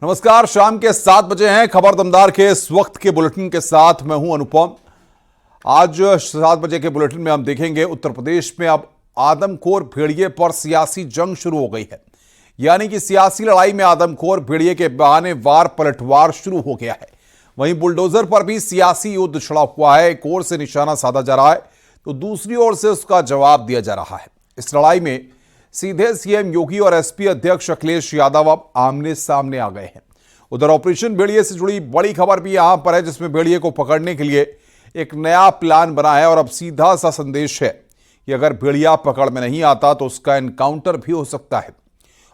नमस्कार, शाम के 7 बजे हैं। खबर दमदार के इस वक्त के बुलेटिन के साथ मैं हूं अनुपम। आज 7 बजे के बुलेटिन में हम देखेंगे उत्तर प्रदेश में अब आदमखोर भेड़िए पर सियासी जंग शुरू हो गई है। यानी कि सियासी लड़ाई में आदमखोर भेड़िए के बहाने वार पलटवार शुरू हो गया है। वहीं बुलडोजर पर भी सियासी युद्ध छिड़ा हुआ है। एक ओर से निशाना साधा जा रहा है तो दूसरी ओर से उसका जवाब दिया जा रहा है। इस लड़ाई में सीधे सीएम योगी और एसपी अध्यक्ष अखिलेश यादव अब आमने सामने आ गए हैं। उधर ऑपरेशन भेड़िए से जुड़ी बड़ी खबर भी यहां पर है, जिसमें भेड़िए को पकड़ने के लिए एक नया प्लान बना है और अब सीधा सा संदेश है कि अगर भेड़िया पकड़ में नहीं आता तो उसका एनकाउंटर भी हो सकता है।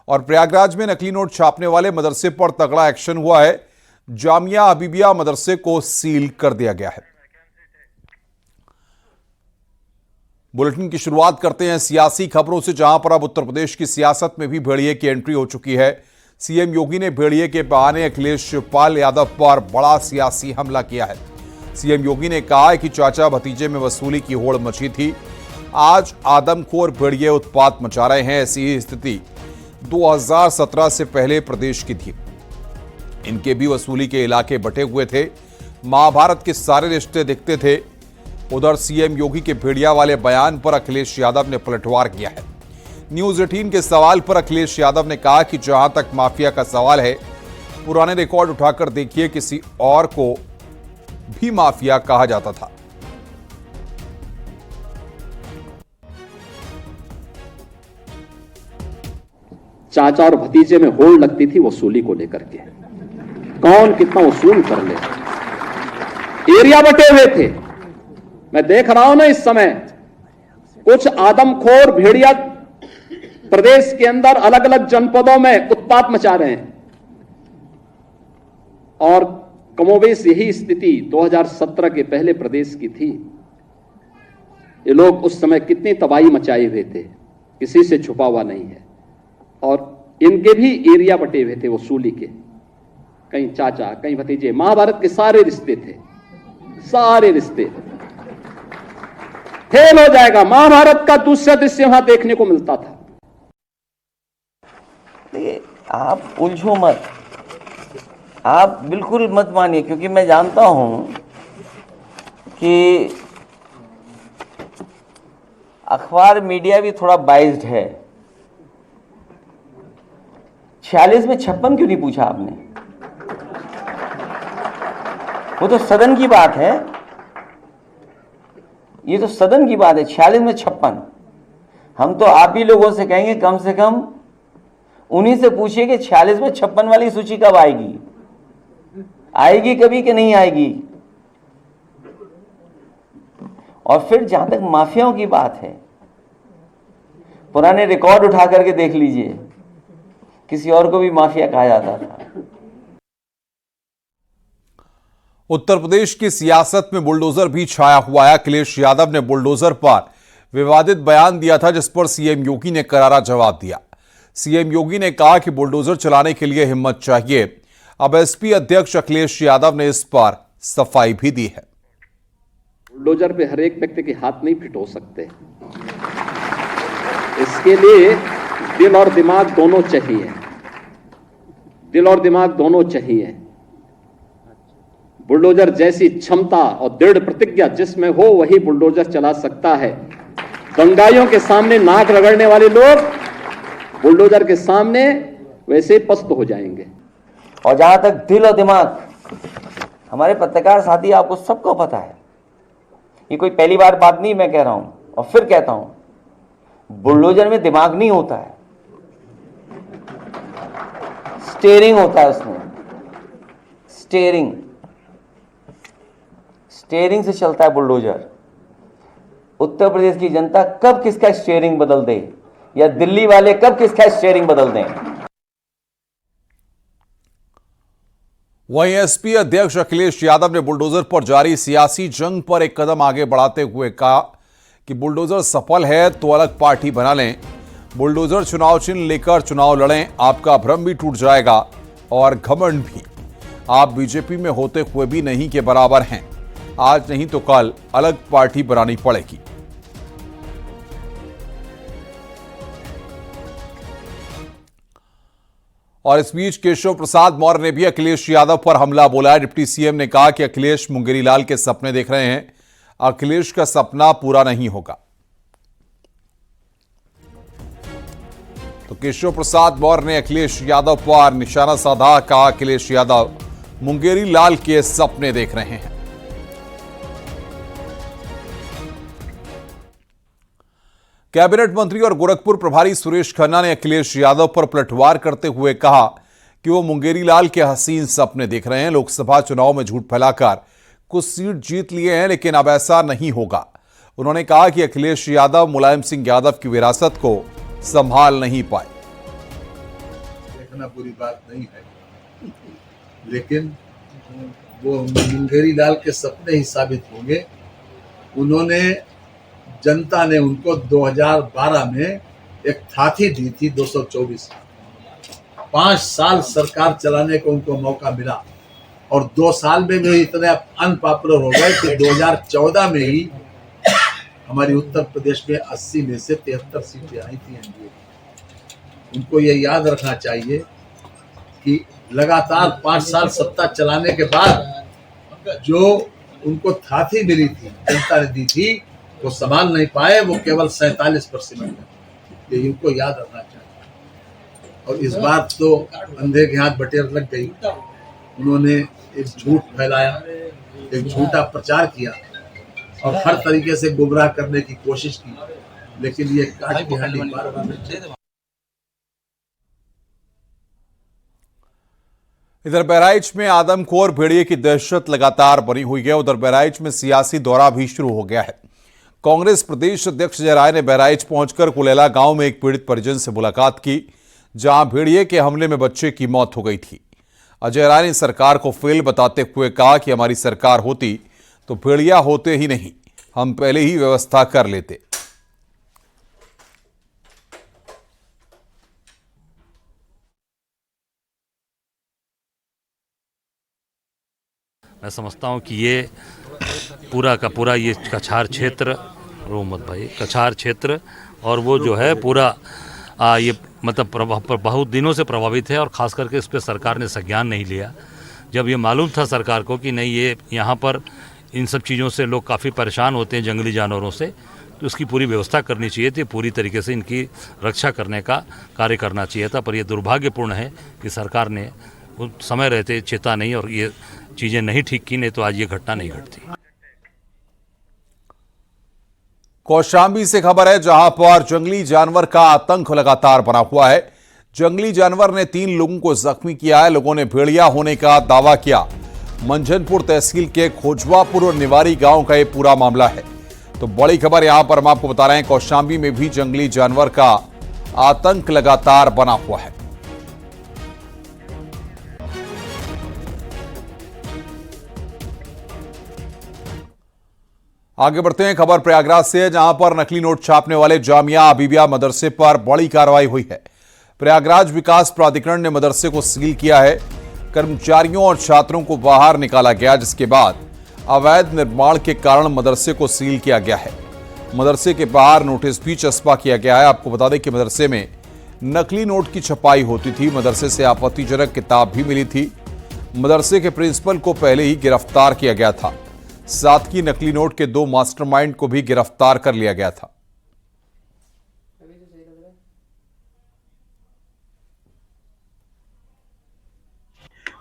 और प्रयागराज में नकली नोट छापने वाले मदरसे पर तगड़ा एक्शन हुआ है। जामिया हबीबिया मदरसे को सील कर दिया गया है। बुलेटिन की शुरुआत करते हैं सियासी खबरों से, जहां पर अब उत्तर प्रदेश की सियासत में भी भेड़िए की एंट्री हो चुकी है। सीएम योगी ने भेड़िए के बहाने अखिलेश पाल यादव पर बड़ा सियासी हमला किया है। सीएम योगी ने कहा है कि चाचा भतीजे में वसूली की होड़ मची थी। आज आदमखोर भेड़िए उत्पात मचा रहे हैं। ऐसी ही स्थिति 2017 से पहले प्रदेश की थी। इनके भी वसूली के इलाके बटे हुए थे। महाभारत के सारे रिश्ते दिखते थे। उधर सीएम योगी के भेड़िया वाले बयान पर अखिलेश यादव ने पलटवार किया है। न्यूज 18 के सवाल पर अखिलेश यादव ने कहा कि जहां तक माफिया का सवाल है, पुराने रिकॉर्ड उठाकर देखिए, किसी और को भी माफिया कहा जाता था। चाचा और भतीजे में होड़ लगती थी वसूली को लेकर के, कौन कितना वसूल कर ले। एरिया बटे हुए थे। मैं देख रहा हूं ना, इस समय कुछ आदमखोर भेड़िया प्रदेश के अंदर अलग अलग जनपदों में उत्पात मचा रहे हैं। और कमोबेश यही स्थिति 2017 के पहले प्रदेश की थी। ये लोग उस समय कितनी तबाही मचाए हुए थे, किसी से छुपा हुआ नहीं है। और इनके भी एरिया बटे हुए थे वसूली के, कहीं चाचा कहीं भतीजे। महाभारत के सारे रिश्ते थे, सारे रिश्ते। फेल हो जाएगा। महाभारत का दूसरा दृश्य वहां देखने को मिलता था। देखिए, आप उलझो मत, आप बिल्कुल मत मानिए, क्योंकि मैं जानता हूं कि अखबार मीडिया भी थोड़ा बाइज्ड है। 46 में 56 क्यों नहीं पूछा आपने? वो तो सदन की बात है, ये तो सदन की बात है। 46 में 56, हम तो आप ही लोगों से कहेंगे कम से कम उन्हीं से पूछिए कि 46 में 56 वाली सूची कब आएगी, आएगी कभी कि नहीं आएगी। और फिर जहां तक माफियाओं की बात है, पुराने रिकॉर्ड उठा करके देख लीजिए, किसी और को भी माफिया कहा जाता था। उत्तर प्रदेश की सियासत में बुलडोजर भी छाया हुआ है। अखिलेश यादव ने बुलडोजर पर विवादित बयान दिया था, जिस पर सीएम योगी ने करारा जवाब दिया। सीएम योगी ने कहा कि बुलडोजर चलाने के लिए हिम्मत चाहिए। अब एसपी अध्यक्ष अखिलेश यादव ने इस पर सफाई भी दी है। बुलडोजर पे हर एक व्यक्ति के हाथ नहीं फिट हो सकते। इसके लिए दिल और दिमाग दोनों चाहिए, दिल और दिमाग दोनों चाहिए। बुलडोजर जैसी क्षमता और दृढ़ प्रतिज्ञा जिसमें हो, वही बुलडोजर चला सकता है। दंगाइयों के सामने नाक रगड़ने वाले लोग बुलडोजर के सामने वैसे पस्त हो जाएंगे। और जहां तक दिल और दिमाग, हमारे पत्रकार साथी आपको सबको पता है, ये कोई पहली बार बात नहीं मैं कह रहा हूं, और फिर कहता हूं, बुलडोजर में दिमाग नहीं होता है, स्टीयरिंग होता है उसमें। स्टीयरिंग से चलता है बुलडोजर। उत्तर प्रदेश की जनता कब किसका स्टीयरिंग बदल दे, या दिल्ली वाले कब किसका स्टीयरिंग बदल दें। वहीं एसपी अध्यक्ष अखिलेश यादव ने बुलडोजर पर जारी सियासी जंग पर एक कदम आगे बढ़ाते हुए कहा कि बुलडोजर सफल है तो अलग पार्टी बना लें। बुलडोजर चुनाव चिन्ह लेकर चुनाव लड़ें, आपका भ्रम भी टूट जाएगा और घमंड भी। आप बीजेपी में होते हुए भी नहीं के बराबर हैं। आज नहीं तो कल अलग पार्टी बनानी पड़ेगी। और इस बीच केशव प्रसाद मौर्य ने भी अखिलेश यादव पर हमला बोला है। डिप्टी सीएम ने कहा कि अखिलेश मुंगेरी लाल के सपने देख रहे हैं, अखिलेश का सपना पूरा नहीं होगा। तो केशव प्रसाद मौर्य ने अखिलेश यादव पर निशाना साधा, कहा अखिलेश यादव मुंगेरी लाल के सपने देख रहे हैं। कैबिनेट मंत्री और गोरखपुर प्रभारी सुरेश खन्ना ने अखिलेश यादव पर पलटवार करते हुए कहा कि वो मुंगेरी लाल के हसीन सपने देख रहे हैं। लोकसभा चुनाव में झूठ फैलाकर कुछ सीट जीत लिए हैं, लेकिन अब ऐसा नहीं होगा। उन्होंने कहा कि अखिलेश यादव मुलायम सिंह यादव की विरासत को संभाल नहीं पाए। देखना बुरी बात नहीं है, लेकिन वो मुंगेरी लाल के सपने ही साबित होंगे। उन्होंने, जनता ने उनको 2012 में एक थाथी दी थी 224। 5 साल सरकार चलाने को उनको मौका मिला और 2 साल में भी इतने अनपॉपुलर हो गए कि 2014 में ही हमारी उत्तर प्रदेश में 80 में से 73 सीटें आई थी एनडीए। उनको ये याद रखना चाहिए कि लगातार 5 साल सत्ता चलाने के बाद जो उनको थाथी मिली थी, जनता ने दी थी, वो संभाल नहीं पाए। वो केवल 47% में, ये इनको याद रखना चाहिए। और इस बार तो अंधे के हाथ बटेर लग गई। उन्होंने एक झूठ फैलाया, एक झूठा प्रचार किया और हर तरीके से गुमराह करने की कोशिश की, लेकिन ये काट की हांडी पार। इधर बहराइच में आदमखोर भेड़िए की दहशत लगातार बनी हुई है। उधर बहराइच में सियासी दौरा भी शुरू हो गया है। कांग्रेस प्रदेश अध्यक्ष अजय राय ने बहराइच पहुंचकर कुलेला गांव में एक पीड़ित परिजन से मुलाकात की, जहां भेड़िए के हमले में बच्चे की मौत हो गई थी। अजय राय ने सरकार को फेल बताते हुए कहा कि हमारी सरकार होती तो भेड़िया होते ही नहीं, हम पहले ही व्यवस्था कर लेते। मैं समझता हूँ कि ये पूरा का पूरा ये कछार क्षेत्र, रोमत भाई, कछार क्षेत्र और वो जो है पूरा ये मतलब बहुत दिनों से प्रभावित है और ख़ास करके इस पर सरकार ने संज्ञान नहीं लिया। जब ये मालूम था सरकार को कि नहीं, ये यहाँ पर इन सब चीज़ों से लोग काफ़ी परेशान होते हैं, जंगली जानवरों से, तो इसकी पूरी व्यवस्था करनी चाहिए थी, पूरी तरीके से इनकी रक्षा करने का कार्य करना चाहिए था। पर यह दुर्भाग्यपूर्ण है कि सरकार ने उस समय रहते चेता नहीं और ये चीज़ें नहीं ठीक की, नहीं तो आज ये घटना नहीं घटती। कौशाम्बी से खबर है, जहां पर जंगली जानवर का आतंक लगातार बना हुआ है। जंगली जानवर ने 3 लोगों को जख्मी किया है। लोगों ने भेड़िया होने का दावा किया। मंझनपुर तहसील के खोजवापुर और निवारी गांव का यह पूरा मामला है। तो बड़ी खबर यहां पर हम आपको बता रहे हैं, कौशाम्बी में भी जंगली जानवर का आतंक लगातार बना हुआ है। आगे बढ़ते हैं, खबर प्रयागराज से है, जहां पर नकली नोट छापने वाले जामिया हबीबिया मदरसे पर बड़ी कार्रवाई हुई है। प्रयागराज विकास प्राधिकरण ने मदरसे को सील किया है। कर्मचारियों और छात्रों को बाहर निकाला गया, जिसके बाद अवैध निर्माण के कारण मदरसे को सील किया गया है। मदरसे के बाहर नोटिस भी चस्पा किया गया है। आपको बता दें कि मदरसे में नकली नोट की छपाई होती थी। मदरसे से आपत्तिजनक किताब भी मिली थी। मदरसे के प्रिंसिपल को पहले ही गिरफ्तार किया गया था। साथ ही नकली नोट के 2 मास्टरमाइंड को भी गिरफ्तार कर लिया गया था।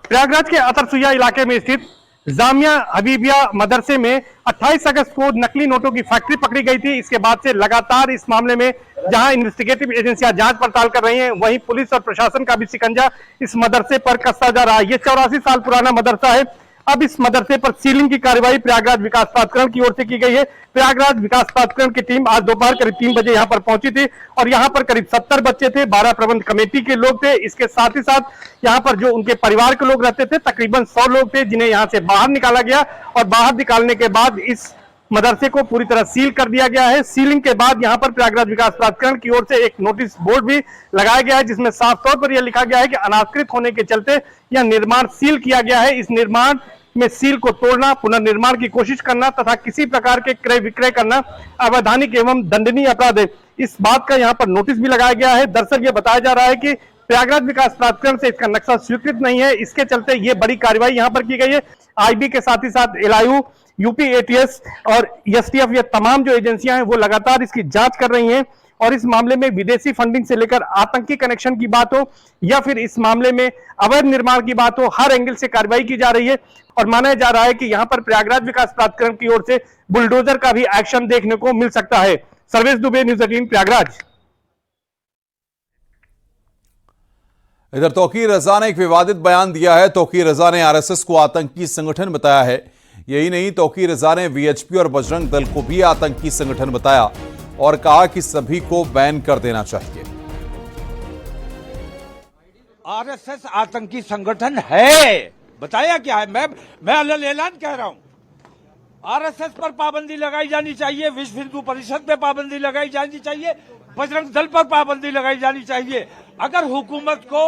प्रयागराज के अतरसुइया इलाके में स्थित जामिया हबीबिया मदरसे में 28 अगस्त को नकली नोटों की फैक्ट्री पकड़ी गई थी। इसके बाद से लगातार इस मामले में जहां इन्वेस्टिगेटिव एजेंसियां जांच पड़ताल कर रही हैं, वहीं पुलिस और प्रशासन का भी शिकंजा इस मदरसे पर कसता जा रहा है। ये 84 साल पुराना मदरसा है। अब इस मदरसे पर सीलिंग की कार्रवाई प्रयागराज विकास प्राधिकरण की ओर से की गई है। प्रयागराज विकास प्राधिकरण की टीम आज दोपहर करीब 3 बजे यहां पर पहुंची थी और यहां पर करीब 70 बच्चे थे, 12 प्रबंध कमेटी के लोग थे। इसके साथ ही साथ यहां पर जो उनके परिवार के लोग रहते थे, तकरीबन 100 लोग थे, जिन्हें यहां से बाहर निकाला गया और बाहर निकालने के बाद इस मदरसे को पूरी तरह सील कर दिया गया है। सीलिंग के बाद यहां पर प्रयागराज विकास प्राधिकरण की ओर से एक नोटिस बोर्ड भी लगाया गया है, जिसमें साफ तौर पर यह लिखा गया है कि अनाधिकृत होने के चलते यह निर्माण सील किया गया है। इस निर्माण में सील को तोड़ना, पुनर्निर्माण की कोशिश करना तथा किसी प्रकार के क्रय विक्रय करना अवैधानिक एवं दंडनीय अपराध है। इस बात का यहां पर नोटिस भी लगाया गया है। दरअसल ये बताया जा रहा है कि प्रयागराज विकास प्राधिकरण से इसका नक्शा स्वीकृत नहीं है। इसके चलते ये बड़ी कार्रवाई यहां पर की गई है। आईबी के साथ ही साथ एलआईयू, यूपी एटीएस और एसटीएफ, ये तमाम जो एजेंसियां हैं वो लगातार इसकी जांच कर रही हैं। और इस मामले में विदेशी फंडिंग से लेकर आतंकी कनेक्शन की बात हो या फिर इस मामले में अवैध निर्माण की बात हो, हर एंगल से कार्रवाई की जा रही है। और माना जा रहा है कि यहां पर प्रयागराज विकास प्राधिकरण की ओर से बुलडोजर का भी एक्शन देखने को मिल सकता है। सर्वेश दुबे, न्यूज़ 18 प्रयागराज। इधर तौकीर रजा ने एक विवादित बयान दिया है। तौकीर रजा ने आरएसएस को आतंकी संगठन बताया है। यही नहीं, तौकीर रजा ने वीएचपी और बजरंग दल को भी आतंकी संगठन बताया और कहा कि सभी को बैन कर देना चाहिए। आरएसएस आतंकी संगठन है, बताया क्या है? मैं अलग ऐलान कह रहा हूं। आरएसएस पर पाबंदी लगाई जानी चाहिए, विश्व हिंदू परिषद पे पाबंदी लगाई जानी चाहिए, बजरंग दल पर पाबंदी लगाई जानी चाहिए। अगर हुकूमत को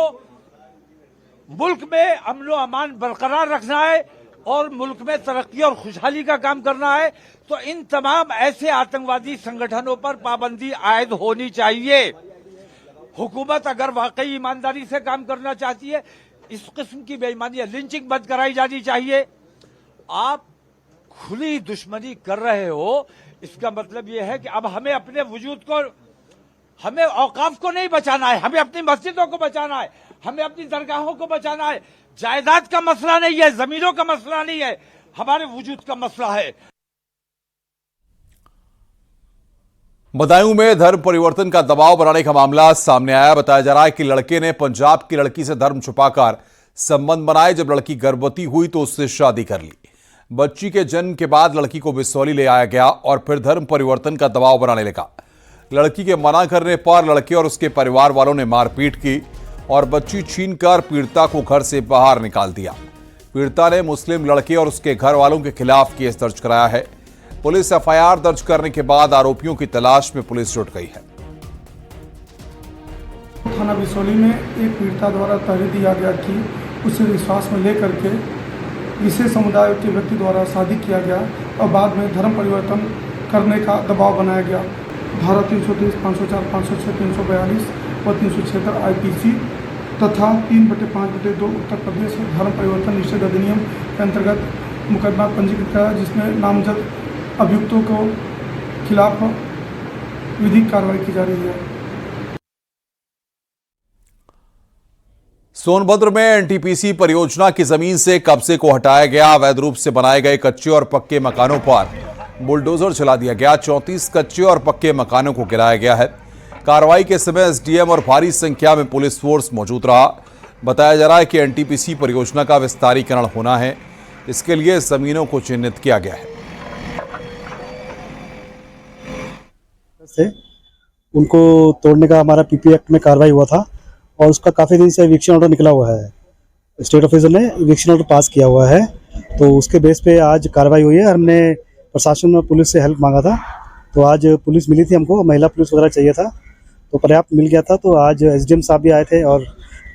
मुल्क में अमन व अमान बरकरार रखना है और मुल्क में तरक्की और खुशहाली का काम करना है तो इन तमाम ऐसे आतंकवादी संगठनों पर पाबंदी आयद होनी चाहिए। हुकूमत अगर वाकई ईमानदारी से काम करना चाहती है, इस किस्म की बेईमानी, लिंचिंग बंद कराई जानी चाहिए। आप खुली दुश्मनी कर रहे हो, इसका मतलब यह है कि अब हमें अपने वजूद को, हमें औकाफ को नहीं बचाना है, हमें अपनी मस्जिदों को बचाना है, हमें अपनी दरगाहों को बचाना है। जायदाद का मसला नहीं है, जमीनों का मसला नहीं है, हमारे वजूद का मसला है। बदायूं में धर्म परिवर्तन का दबाव बनाने का मामला सामने आया। बताया जा रहा है कि लड़के ने पंजाब की लड़की से धर्म छुपाकर संबंध बनाए। जब लड़की गर्भवती हुई तो उससे शादी कर ली। बच्ची के जन्म के बाद लड़की को बिसौली ले आया गया और फिर धर्म परिवर्तन का दबाव बनाने लगा। लड़की के मना करने पर लड़के और उसके परिवार वालों ने मारपीट की और बच्ची छीनकर पीड़िता को घर से बाहर निकाल दिया। पीड़िता ने मुस्लिम लड़के और उसके घर वालों के खिलाफ केस दर्ज कराया है। पुलिस एफआईआर दर्ज करने के बाद आरोपियों की तलाश में पुलिस जुट गई है। थाना बिसौली में एक पीड़िता द्वारा तहरीर दिया गया कि उसे विश्वास में लेकर के विशेष समुदाय के व्यक्ति द्वारा शादी किया गया और बाद में धर्म परिवर्तन करने का दबाव बनाया गया। धारा 330, 504, 506, 342 व 376 आईपीसी तथा 3/5/2 उत्तर प्रदेश धर्म परिवर्तन निषेध अधिनियम के अंतर्गत मुकदमा पंजीकृत किया, जिसमें नामजद अभियुक्तों को खिलाफ विधिक कार्रवाई की जा रही है। सोनभद्र में एनटीपीसी परियोजना की जमीन से कब्जे को हटाया गया। अवैध रूप से बनाए गए कच्चे और पक्के मकानों पर बुलडोजर चला दिया गया। 34 कच्चे और पक्के मकानों को गिराया गया है। कार्रवाई के समय एसडीएम और भारी संख्या में पुलिस फोर्स मौजूद रहा। बताया जा रहा है कि एनटीपीसी परियोजना का विस्तारीकरण होना है, इसके लिए जमीनों को चिन्हित किया गया है। से उनको तोड़ने का हमारा पीपी एक्ट में कार्रवाई हुआ था और उसका काफ़ी दिन से इविक्शन ऑर्डर निकला हुआ है। स्टेट ऑफिसर ने इविक्शन ऑर्डर पास किया हुआ है, तो उसके बेस पे आज कार्रवाई हुई है। हमने प्रशासन और पुलिस से हेल्प मांगा था, तो आज पुलिस मिली थी हमको, महिला पुलिस वगैरह चाहिए था, तो पर्याप्त मिल गया था। तो आज एसडीएम साहब भी आए थे और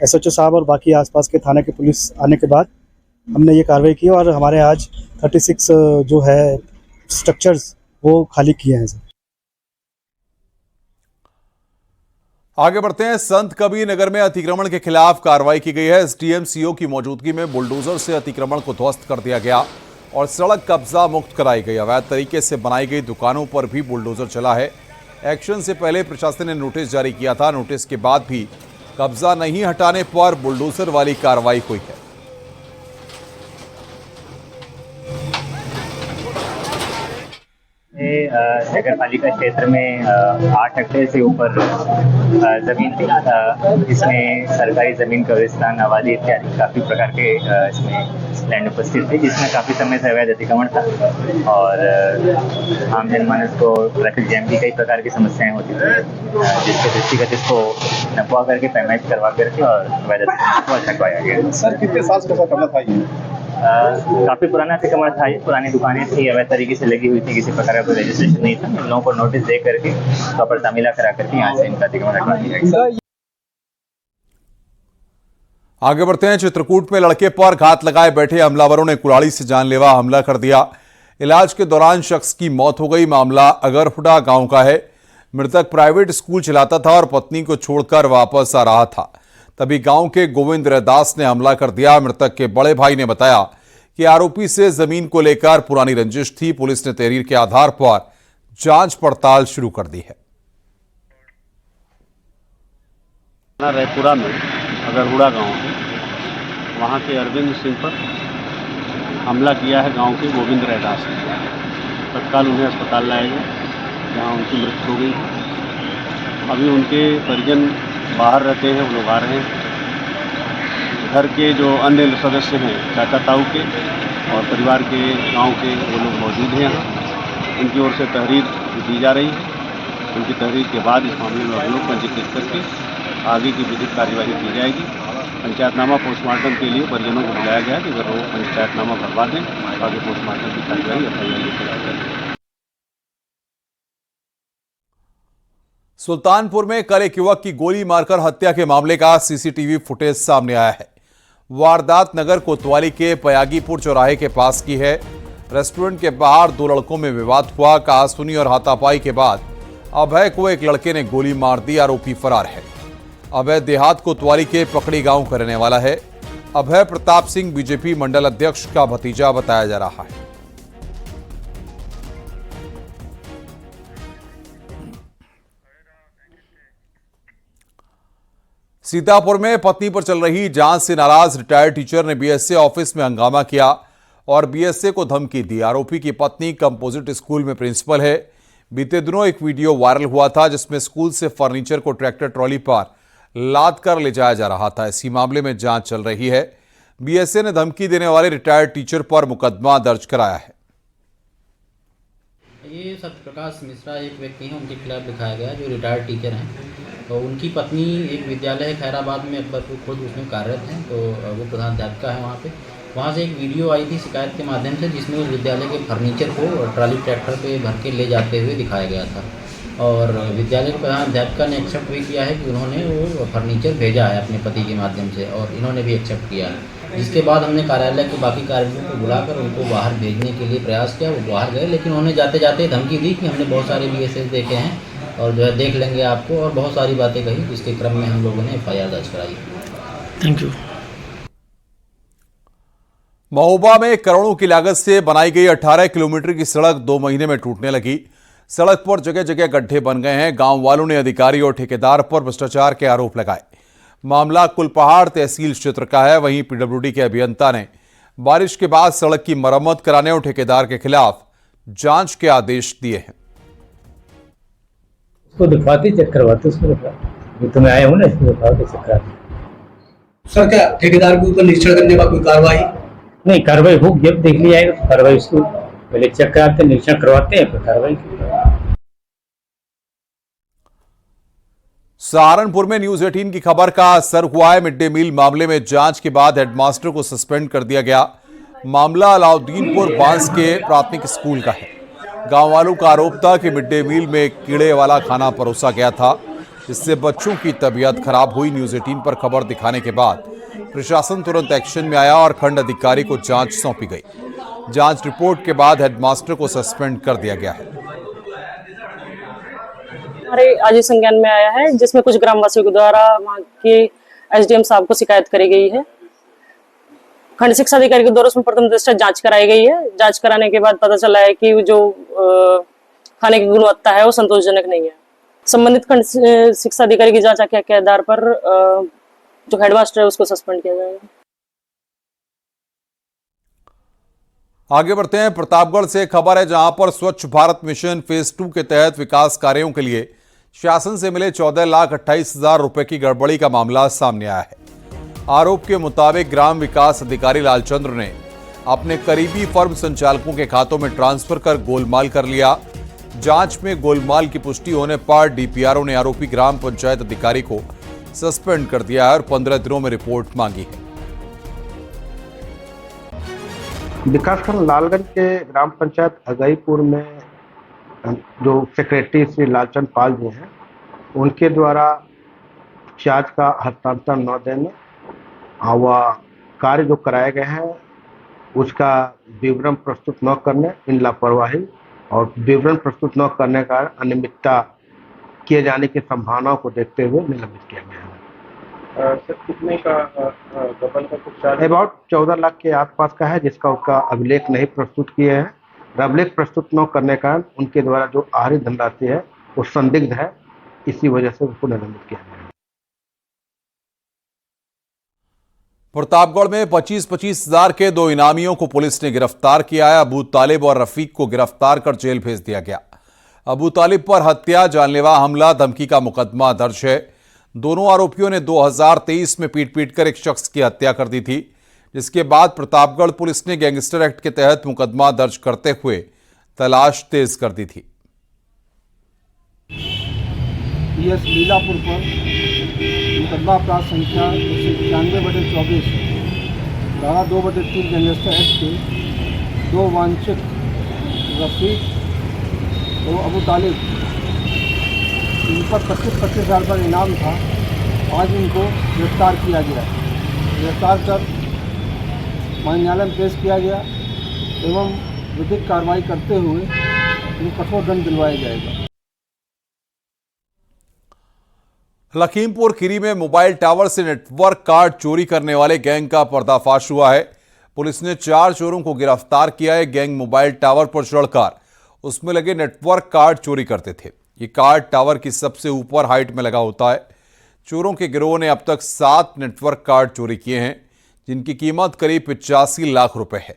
एसएचओ साहब और बाकी आसपास के थाने के पुलिस आने के बाद हमने ये कार्रवाई की और हमारे आज 36 जो है स्ट्रक्चर्स वो खाली किए हैं सर। आगे बढ़ते हैं। संत कबीर नगर में अतिक्रमण के खिलाफ कार्रवाई की गई है। एसडीएम सीओ की मौजूदगी में बुलडोजर से अतिक्रमण को ध्वस्त कर दिया गया और सड़क कब्जा मुक्त कराई गई। अवैध तरीके से बनाई गई दुकानों पर भी बुलडोजर चला है। एक्शन से पहले प्रशासन ने नोटिस जारी किया था। नोटिस के बाद भी कब्जा नहीं हटाने पर बुलडोजर वाली कार्रवाई हुई है। नगर पालिका क्षेत्र में 8 हेक्टेयर से ऊपर जमीन थी। इसमें सरकारी जमीन, कब्रिस्तान, आबादी इत्यादि काफ़ी प्रकार के इसमें लैंड उपस्थित थे, जिसमें काफ़ी समय से अवैध अतिक्रमण था और आम जनमानस को ट्रैफिक जैम की कई प्रकार की समस्याएं होती थी, जिसके दृष्टिगत इसको नपवा करके पैमाइज करवा करके और अवैध अतिक्रमण को हटवाया गया। सर कितने साल से करना था ये? काफ़ी पुराना अतिक्रमण था ये, पुरानी दुकानें थी, अवैध तरीके से लगी हुई थी, किसी प्रकार का कोई रजिस्ट्रेशन नहीं था। इन लोगों को नोटिस दे करके प्रॉपर तामीला करा करके यहाँ से इनका अतिक्रमण हटवा दिया गया। आगे बढ़ते हैं। चित्रकूट में लड़के पर घात लगाए बैठे हमलावरों ने कुल्हाड़ी से जानलेवा हमला कर दिया। इलाज के दौरान शख्स की मौत हो गई। मामला अगरहुडा गांव का है। मृतक प्राइवेट स्कूल चलाता था और पत्नी को छोड़कर वापस आ रहा था, तभी गांव के गोविंद रैदास ने हमला कर दिया। मृतक के बड़े भाई ने बताया कि आरोपी से जमीन को लेकर पुरानी रंजिश थी। पुलिस ने तहरीर के आधार पर जांच पड़ताल शुरू कर दी है। रायपुरा में अगरहुड़ा गांव है, वहां के अरविंद सिंह पर हमला किया है गांव के गोविंद रैदास ने। तत्काल उन्हें अस्पताल लाया गया, जहां उनकी मृत्यु हो गई। अभी उनके परिजन बाहर रहते हैं, वो लोग आ रहे हैं। घर के जो अन्य सदस्य हैं, चाचा ताऊ के और परिवार के, गांव के, वो लोग मौजूद हैं यहाँ। उनकी ओर से तहरीर दी जा रही है। उनकी तहरीर के बाद इस मामले में अभियोग पंजीकृत करके आगे की विधिक कार्यवाही की जाएगी। पंचायतनामा पोस्टमार्टम के लिए परिजनों को बुलाया गया कि अगर वो पंचायतनामा भरवा दें तो आगे पोस्टमार्टम की कार्यवाही FIR लिखी जाएगी। सुल्तानपुर में कल एक युवक की गोली मारकर हत्या के मामले का CCTV फुटेज सामने आया है। वारदात नगर कोतवाली के पयागीपुर चौराहे के पास की है। रेस्टोरेंट के बाहर दो लड़कों में विवाद हुआ। कहासुनी और हाथापाई के बाद अभय को एक लड़के ने गोली मार दी। आरोपी फरार है। अभय देहात कोतवाली के पकड़ी गांव का रहने वाला है। अभय प्रताप सिंह बीजेपी मंडल अध्यक्ष का भतीजा बताया जा रहा है। सीतापुर में पत्नी पर चल रही जांच से नाराज रिटायर्ड टीचर ने BSA ऑफिस में हंगामा किया और BSA को धमकी दी। आरोपी की पत्नी कंपोजिट स्कूल में प्रिंसिपल है। बीते दिनों एक वीडियो वायरल हुआ था जिसमें स्कूल से फर्नीचर को ट्रैक्टर ट्रॉली पर लाद कर ले जाया जा रहा था। इसी मामले में जांच चल रही है। BSA ने धमकी देने वाले रिटायर्ड टीचर पर मुकदमा दर्ज कराया है। ये सत्यप्रकाश मिश्रा एक व्यक्ति हैं, उनके खिलाफ दिखाया गया जो रिटायर्ड टीचर हैं। तो उनकी पत्नी एक विद्यालय खैराबाद में अकबरपुर खुद उसमें कार्यरत हैं, तो वो प्रधान अध्यापिका है वहाँ पे। वहाँ से एक वीडियो आई थी शिकायत के माध्यम से, जिसमें उस विद्यालय के फर्नीचर को ट्रॉली ट्रैक्टर पे भर के ले जाते हुए दिखाया गया था। और विद्यालय के प्रधान अध्यापिका ने एक्सेप्ट भी किया है कि उन्होंने वो फर्नीचर भेजा है अपने पति के माध्यम से, और इन्होंने भी एक्सेप्ट किया है। जिसके बाद हमने कार्यालय के बाकी कार्मिकों को बुलाकर उनको बाहर भेजने के लिए प्रयास किया। वो बाहर गए, लेकिन उन्होंने जाते जाते धमकी दी कि हमने बहुत सारे BSS देखे हैं और जो है देख लेंगे आपको, और बहुत सारी बातें कही, जिसके क्रम में हम लोगों ने FIR दर्ज कराई। Thank you. महोबा में करोड़ों की लागत से बनाई गई 18 किलोमीटर की सड़क 2 महीने में टूटने लगी। सड़क पर जगह जगह गड्ढे बन गए हैं। गांव वालों ने अधिकारी और ठेकेदार पर भ्रष्टाचार के आरोप लगाए। मामला कुलपहाड़ तहसील क्षेत्र का है। वहीं PWD के अभियंता ने बारिश के बाद सड़क की मरम्मत कराने और ठेकेदार के खिलाफ जांच के आदेश दिए हैं। उसको दिखवाते चेक करवाते, उसको दिखवाते, तुम्हें आए हो ना, इसको दिखवाते चेक करवाते। सर क्या ठेकेदार के ऊपर निरीक्षण करने का कोई कार्रवाई नहीं? कार्रवाई हो, जब देख लिया जाएगा तो कार्रवाई, उसको पहले चेक कराते, निरीक्षण करवाते हैं, फिर कार्रवाई की। सहारनपुर में न्यूज 18 की खबर का असर हुआ है। मिड डे मील मामले में जांच के बाद हेडमास्टर को सस्पेंड कर दिया गया। मामला अलाउद्दीनपुर बांस के प्राथमिक स्कूल का है। गांव वालों का आरोप था कि मिड डे मील में कीड़े वाला खाना परोसा गया था, जिससे बच्चों की तबीयत खराब हुई। न्यूज 18 पर खबर दिखाने के बाद प्रशासन तुरंत एक्शन में आया और खंड अधिकारी को जांच सौंपी गई। जांच रिपोर्ट के बाद हेडमास्टर को सस्पेंड कर दिया गया है। हमारे आज संज्ञान में आया है, जिसमें कुछ ग्रामवासियों के द्वारा वहाँ के SDM साहब को शिकायत करी गई है। खंड शिक्षा अधिकारी के द्वारा उसमें प्रथम दृष्टया जांच कराई गई है। जांच कराने के बाद पता चला है कि जो खाने की गुणवत्ता है वो संतोषजनक नहीं है। संबंधित खंड शिक्षा अधिकारी की जांच के आधार पर जो हेडमास्टर है उसको सस्पेंड किया जाएगा। आगे बढ़ते हैं। प्रतापगढ़ से खबर है, जहां पर स्वच्छ भारत मिशन फेज 2 के तहत विकास कार्यों के लिए शासन से मिले 14,28,000 रुपए की गड़बड़ी का मामला सामने आया है। आरोप के मुताबिक ग्राम विकास अधिकारी लालचंद्र ने अपने करीबी फर्म संचालकों के खातों में ट्रांसफर कर गोलमाल कर लिया। जांच में गोलमाल की पुष्टि होने पर DPRO ने आरोपी ग्राम पंचायत अधिकारी को सस्पेंड कर दिया है और 15 दिनों में रिपोर्ट मांगी है। विकासखंड लालगंज के ग्राम पंचायत अगईपुर में जो सेक्रेटरी श्री लालचंद पाल जी हैं, उनके द्वारा चार्ज का हस्तांतरण न देने व कार्य जो कराए गए हैं उसका विवरण प्रस्तुत न करने, इन लापरवाही और विवरण प्रस्तुत न करने का अनियमितता किए जाने की संभावनाओं को देखते हुए निलंबित किया गया है। सर कितने का गबन का कुछ चार्ज? अबाउट 14 लाख के आसपास का है, जिसका उसका अभिलेख नहीं प्रस्तुत किए हैं। अभिलेख प्रस्तुत न करने का उनके द्वारा जो आहरित धनराशि है वो संदिग्ध है, इसी वजह से उसको निलंबित किया गया है। प्रतापगढ़ में 25-25 हजार के 2 इनामियों को पुलिस ने गिरफ्तार किया है। अबू तालिब और रफीक को गिरफ्तार कर जेल भेज दिया गया। अबू तालिब पर हत्या, जानलेवा हमला, धमकी का मुकदमा दर्ज है। दोनों आरोपियों ने 2023 में पीट कर एक शख्स की हत्या कर दी थी, जिसके बाद प्रतापगढ़ पुलिस ने गैंगस्टर एक्ट के तहत मुकदमा दर्ज करते हुए तलाश तेज कर दी थी। PS लीलापुर पर मुकदमा अपराध संख्या 291/24 धारा 2/3 गैंगस्टर एक्ट के 2 वांछित रफीक और अबू तालिब, इन पर 25-25 हज़ार का इनाम था। आज इनको गिरफ्तार किया गया। गिरफ्तार कर न्यायालय में पेश किया गया एवं विधिक कार्रवाई करते हुए इनको कठोर दंड दिलवाया जाएगा। लखीमपुर खीरी में मोबाइल टावर से नेटवर्क कार्ड चोरी करने वाले गैंग का पर्दाफाश हुआ है। पुलिस ने 4 चोरों को गिरफ्तार किया है। गैंग मोबाइल टावर पर चढ़कर उसमें लगे नेटवर्क कार्ड चोरी करते थे। ये कार्ड टावर की सबसे ऊपर हाइट में लगा होता है। चोरों के गिरोह ने अब तक 7 नेटवर्क कार्ड चोरी किए हैं, जिनकी कीमत करीब 85 लाख रुपए है।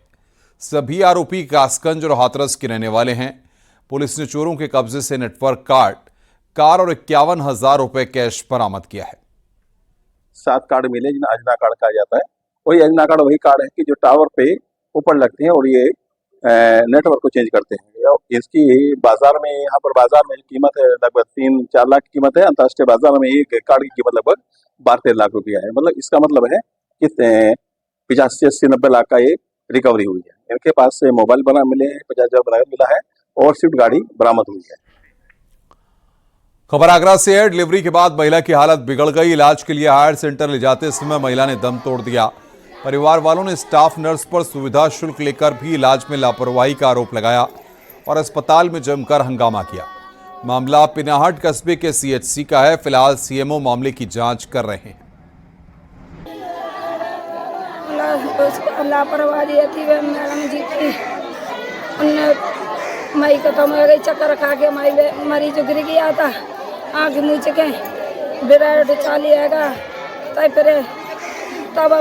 सभी आरोपी कासगंज और हाथरस के रहने वाले हैं। पुलिस ने चोरों के कब्जे से नेटवर्क कार्ड, कार और 51,000 रुपए कैश बरामद किया है। 7 कार्ड मिले, जिन्हें अजना कार्ड कहा जाता है। वही अजना कार्ड वही कार्ड है कि जो टावर पे ऊपर लगते हैं और ये नेटवर्क को चेंज करते हैं। इसकी बाजार में, यहाँ पर बाजार में कीमत है लगभग 3-4 लाख की कीमत है। अंतर्राष्ट्रीय बाजार में एक कार्ड की कीमत लगभग 12-13 लाख रुपया है। मतलब इसका मतलब है कि 85-80-90 लाख का ये रिकवरी हुई है। इनके पास से मोबाइल बना मिले हैं, 50,000 बना मिला है और स्विफ्ट गाड़ी बरामद हुई है। खबर आगरा से है। डिलीवरी के बाद महिला की हालत बिगड़ गई। इलाज के लिए हायर सेंटर ले जाते समय महिला ने दम तोड़ दिया। परिवार वालों ने स्टाफ नर्स पर सुविधा शुल्क लेकर भी इलाज में लापरवाही का आरोप लगाया और अस्पताल में जमकर हंगामा किया। मामला पिनाहट कस्बे के CHC का है। फिलहाल CMO मामले की जांच कर रहे हैं। लापरवाही थी मैडम जी की। उनने मई खत्म हो गई, चक्कर खा के मरीज गिर गया था, आँख मुँह के ब्लड चाली आएगा तब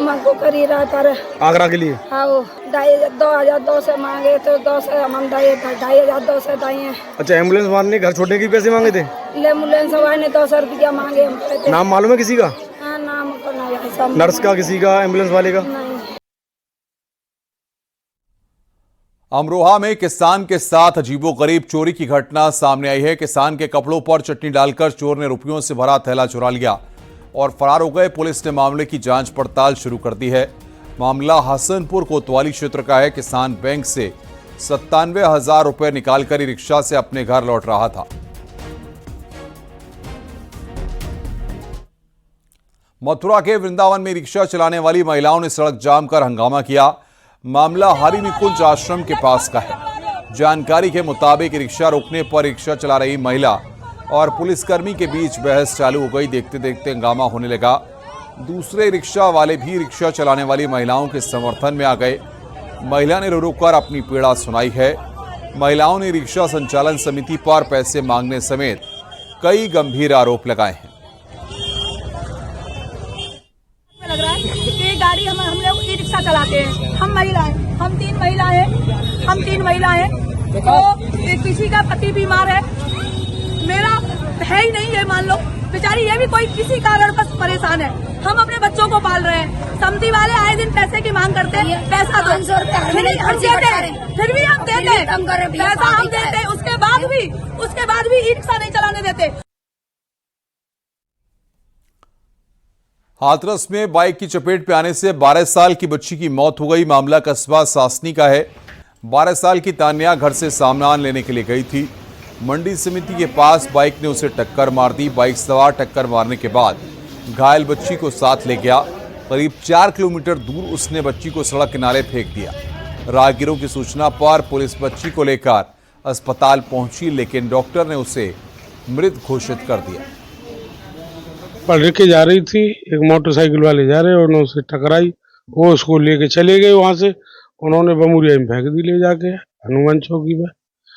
माँ को करी रहा पर आगरा के लिए। हाँ, 2,200 से मांगे तो 2 से हम 2,500 से दिए। अच्छा, एम्बुलेंस वाले ने घर छोड़ने के पैसे मांगे थे? एम्बुलेंस वाले ने 200 रुपया मांगे। नाम मालूम है किसी का? हाँ, नाम को नहीं। नर्स का, किसी का, एम्बुलेंस वाले का? नहीं। अमरोहा में किसान के साथ अजीबोगरीब चोरी की घटना सामने आई है। किसान के कपड़ों पर चटनी डालकर चोर ने रुपयों से भरा थैला चुरा लिया और फरार हो गए। पुलिस ने मामले की जांच पड़ताल शुरू कर दी है। मामला हसनपुर कोतवाली क्षेत्र का है। किसान बैंक से 97,000 रुपए निकालकर रिक्शा से अपने घर लौट रहा था। मथुरा के वृंदावन में रिक्शा चलाने वाली महिलाओं ने सड़क जाम कर हंगामा किया। मामला हरि निकुंज आश्रम के पास का है। जानकारी के मुताबिक रिक्शा रोकने पर रिक्शा चला रही महिला और पुलिसकर्मी के बीच बहस चालू हो गई। देखते देखते हंगामा होने लगा। दूसरे रिक्शा वाले भी रिक्शा चलाने वाली महिलाओं के समर्थन में आ गए। महिला ने रो रो कर अपनी पीड़ा सुनाई है। महिलाओं ने रिक्शा संचालन समिति पर पैसे मांगने समेत कई गंभीर आरोप लगाए हैं। लग रहा है कि गाड़ी हम लोग ई रिक्शा चलाते हैं। हम तीन महिलाएं तो किसी का पति बीमार है, मेरा है ही नहीं है, मान लो बेचारी ये भी कोई किसी कारण बस परेशान है। हम अपने बच्चों को पाल रहे हैं। समिति वाले आए दिन पैसे की मांग करते हैं, पैसा दो, फिर भी हम देते पैसा हम देते, उसके बाद भी ई रिक्शा नहीं चलाने देते। हाथरस में बाइक की चपेट में आने से 12 साल की बच्ची की मौत हो गई। मामला कस्बा सासनी का है। 12 साल की तान्या घर से सामान लेने के लिए गई थी। मंडी समिति के पास बाइक ने उसे टक्कर मार दी। बाइक सवार टक्कर मारने के बाद घायल बच्ची को साथ ले गया। करीब 4 किलोमीटर दूर उसने बच्ची को सड़क किनारे फेंक दिया। राहगीरों की सूचना पर पुलिस बच्ची को लेकर अस्पताल पहुंची, लेकिन डॉक्टर ने उसे मृत घोषित कर दिया। पढ़ के जा रही थी, एक मोटरसाइकिल वाले जा रहे, उन्होंने उससे टकराई, वो उसको लेके चले गए वहां से, उन्होंने बमुरिया में फेंक दी ले जाके हनुमान चौकी में।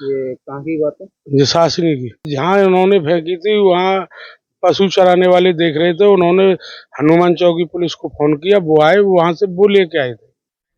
ये कहाँ की बात है? ये सासनी की, जहाँ उन्होंने फेंकी थी वहाँ पशु चराने वाले देख रहे थे, उन्होंने हनुमान चौकी पुलिस को फोन किया, वो आए, वहां से वो लेके आए थे।